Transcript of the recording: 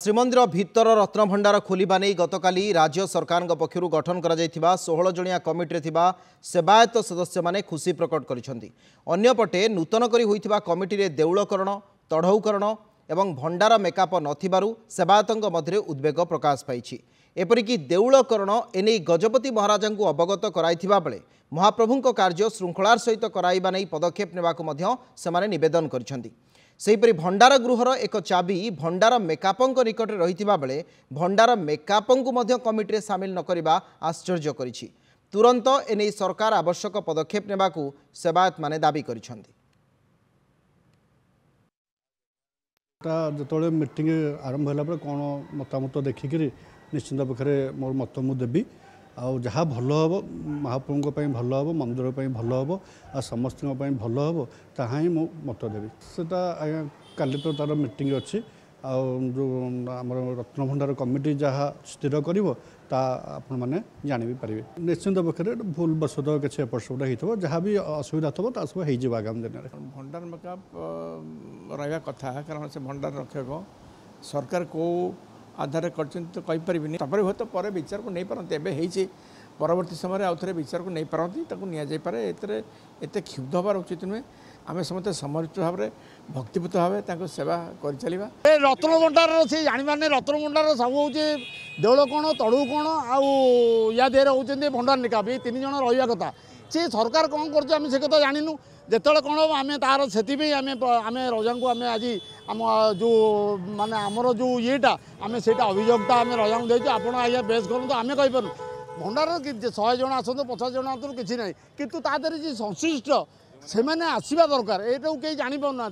श्रीमंदिर भितर रत्नभंडार खोलिबा नहीं गतकाली राज्य सरकार पक्षर गठन करा 16 जणिया कमिटी सेवायत सदस्य माने खुशी प्रकट करपटे नूतन करी कमिटी देउलकरण तढ़ौकरण एवं भंडार मेकअप नथिबारु सेवायतों मध्य उद्वेग प्रकाश पाई। एपरिकी देउलकरण एने गजपति महाराजा को अवगत कराइथिबा बेले महाप्रभु कार्य श्रृंखलार सहित कराइबा नहीं पदक्षेप नेबाकु मध्य सेमाने निवेदन करिसेंति। सेहीपरि भंडार गृहर एक चाबी भंडार मेकअपों निकट रही बेले भंडार मेकअपों कमिटी सामिल नकरिबा आश्चर्य करिछि। तुरंत एने सरकार आवश्यक पदक्षेप नेबाकु सेवायत माने दाबी करिसेंति। जो मीटिंग आरंभ है कौन मतामत देखिक निश्चिंत पक्षे मोर मत मुझे देवी आउ जहाँ भल हम महाप्रभु भल हम मंदिर भल हम आ समस्त भल हम ताहा ही मो मत देवी सेटा काली तो तार मीटिंग अच्छी जो आम रत्नभंडार कमिटी जहाँ स्थिर कर आपण मैंने जानी भी पारे निश्चिंत पक्षे भूल बसत किसी एपट सेपट हो जहाँ भी असुविधा थो सब हो आगामी दिन में भंडार मेकअप रहा कथा कारण से भंडार रक्षक सरकार को आधार करपारे हुए तो पर विचार को नहीं पारती परवर्ती समय आउ थे विचार को नहीं पारती निपारे एत क्षुब्ध हबार उचित नुहे आम समस्त समर्पित भाव में भक्तिपूत भाव सेवा कर चलवा रत्न भंडार से जानवर रत्न भंडार सब हूँ देउल कौन तड़ू कौन आया देहर होती भंडार निकाप ये 3 जन रहा कथा सी सरकार कौन कर से कथा जानू जिते कौन आम तार से आम रजा को आम आज आम जो माने आमर जो येटा आम से अभियोगटा आम रजा को देचु आप बेस करूँ आम कहीपर भंडार 100 जन आसतु 50 जन आसतु किसी ना कि संश्लिष्ट से आसवा दरकार ये कहीं जापार ना।